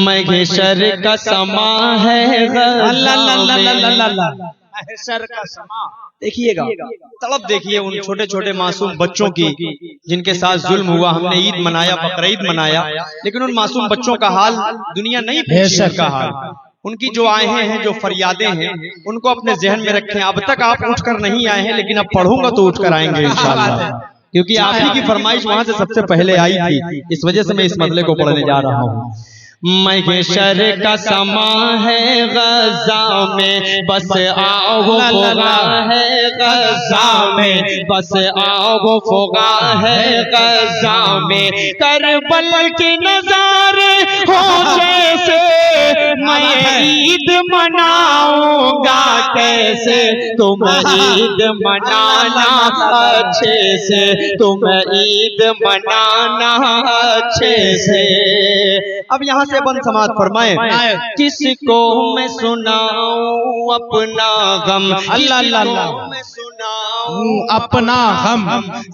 محشر کا سما ہے محشر کا سما. دیکھیے گا طلب دیکھیے ان چھوٹے چھوٹے معصوم بچوں کی جن کے ساتھ ظلم ہوا. ہم نے عید منایا، بقرعید منایا، لیکن ان معصوم بچوں کا حال دنیا نہیں پوچھی. ان کا حال، ان کی جو آہیں ہیں، جو فریادیں ہیں، ان کو اپنے ذہن میں رکھیں. اب تک آپ اٹھ کر نہیں آئے ہیں، لیکن اب پڑھوں گا تو اٹھ کر آئیں گے انشاءاللہ، کیونکہ آپ ہی کی فرمائش وہاں سے سب سے پہلے آئی تھی. اس وجہ سے میں اس مسئلے کو پڑھنے جا رہا ہوں. محشر کا سما ہے غزہ میں، بس آو فغا ہے غزہ میں، بس آو فغا ہے غزہ میں. کربل کے نظارے ہو جیسے میں عید مناؤں گا کیسے. تم عید منانا اچھے سے، تم عید منانا اچھے سے. اب یہاں سے بند سماعت فرمائیں. کس کو میں سناؤں اپنا غم، اللہ اللہ اللہ، میں سناؤں اپنا غم.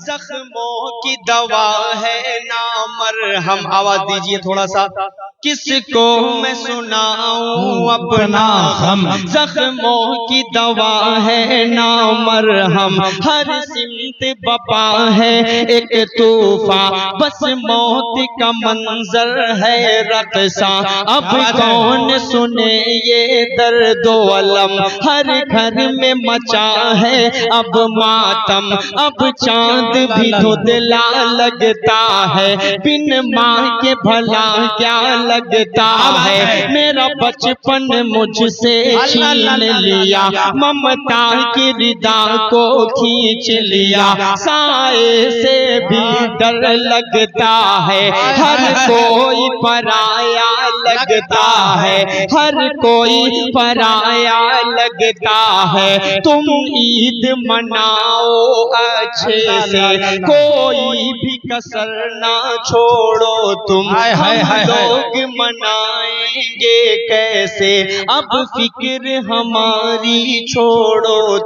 زخموں کی دوا ہے نا مرہم. آواز دیجئے تھوڑا سا. کس کو میں سناؤں اپنا غم، زخموں کی دوا ہے نا مرہم. ہر سمت بپا ہے ایک طوفان، بس موت کا منظر ہے رقصاں. اب کون سنے یہ درد و علم، ہر گھر میں مچا ہے اب ماتم. اب چاند بھی دھندلا لگتا ہے، بن ماں کے بھلا کیا لگتا ہے. میرا بچپن مجھ سے چھین لیا، ممتا کی ردا کو کھینچ لیا. سائے سے بھی ڈر لگتا ہے، ہر کوئی پرایا لگتا ہے، ہر کوئی پرایا لگتا ہے. تم عید مناؤ اچھے سے، کوئی بھی کسر نہ چھوڑو. تم لوگ منائیں گے کیسے، اب فکر ہماری چھوڑو.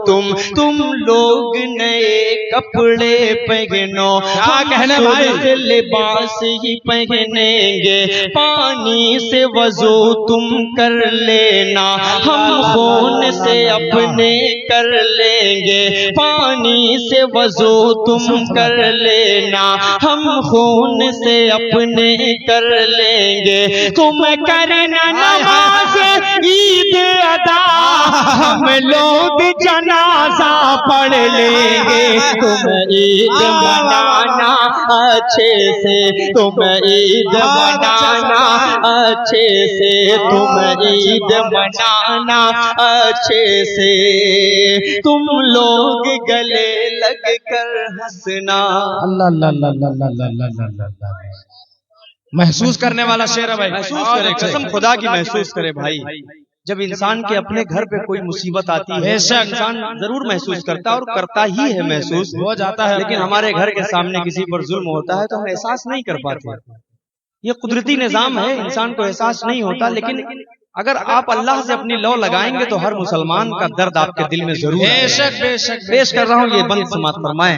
تم لوگ نئے کپڑے پہنو، کیا کہنے بھائی، لباس ہی پہنیں گے. پانی سے وضو تم کر لینا، ہم خون سے اپنے کر لیں گے. پانی سے وضو تم کر لینا، ہم خون سے اپنے کر لیں گے. تم کرنا نماز عید ادا، ہم لوگ جنازہ پڑھ لیں گے. تم عید منانا اچھے سے، تم عید منانا اچھے سے، تم عید منانا اچھے سے. تم لوگ گلے لگ کر ہنسنا. اللہ اللہ اللہ اللہ اللہ اللہ. محسوس کرنے والا شعر ہے بھائی، محسوس کرے، قسم خدا کی محسوس کرے بھائی. جب انسان کے اپنے گھر پہ کوئی مصیبت آتی ہے انسان ضرور محسوس کرتا ہے، اور کرتا ہی ہے، محسوس ہو جاتا ہے. لیکن ہمارے گھر کے سامنے کسی پر ظلم ہوتا ہے تو ہم احساس نہیں کر پاتے. یہ قدرتی نظام ہے، انسان کو احساس نہیں ہوتا. لیکن اگر آپ اللہ سے اپنی لو لگائیں گے تو ہر مسلمان کا درد آپ کے دل میں ضرور ہے. بے شک بے شک. پیش کر رہا ہوں یہ بند سماعت فرمائیں.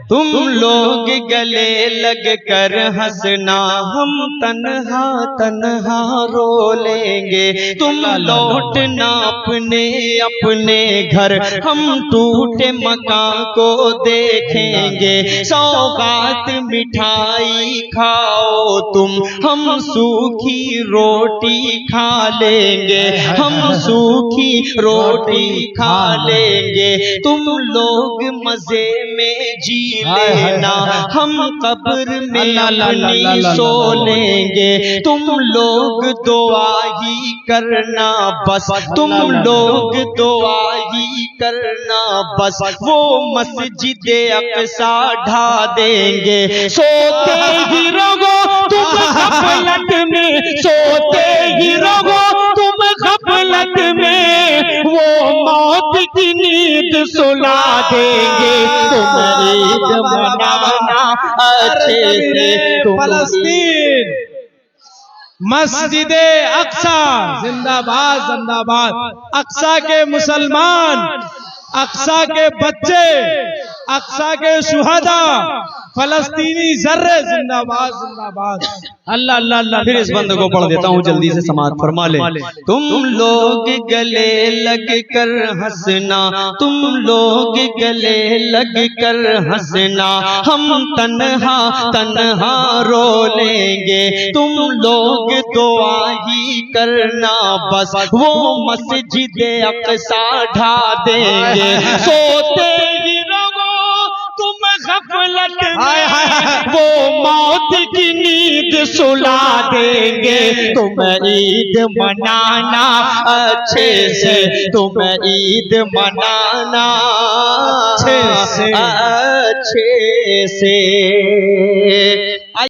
تم لوگ گلے لگ کر ہنسنا، ہم تنہا تنہا رو لیں گے. تم لوٹنا اپنے اپنے گھر، ہم ٹوٹے مکان کو دیکھیں گے. سوغات مٹھائی کھاؤ تم، ہم سوکھی روٹی کھا لیں گے، ہم سوکھی روٹی کھا لیں گے. تم لوگ مزے میں جی لینا، ہم قبر میں اپنی سو لیں گے. تم لوگ دعا ہی کرنا بس، تم لوگ دعا ہی کرنا بس. وہ مسجد اقصی ڈھا دیں گے. سوتے ہی رہو تم غفلت میں، سوتے ہی رہو تم غفلت میں، وہ موت کی نیند سلا دیں گے. تم عید منانا اچھے سے. فلسطین مسجد اقصی زندہ باد زندہ باد. اقصی کے مسلمان، اقصی کے بچے، اقصی کے شہداء فلسطینی ذرے زندہ باد زندہ باد. اللہ اللہ اللہ. پھر اس بند کو پڑھ دیتا ہوں جلدی سے سماعت فرما لیں. تم لوگ گلے لگ کر ہنسنا، تم لوگ گلے لگ کر ہنسنا، ہم تنہا تنہا رو لیں گے. تم لوگ دعا ہی کرنا بس وہ مسجد اقصی ڈھا دیں گے. سوتے ہی رہو تم غفلت میں، وہ موت کی نیند سلا دیں گے. تم عید منانا اچھے سے، تم عید منانا اچھے سے.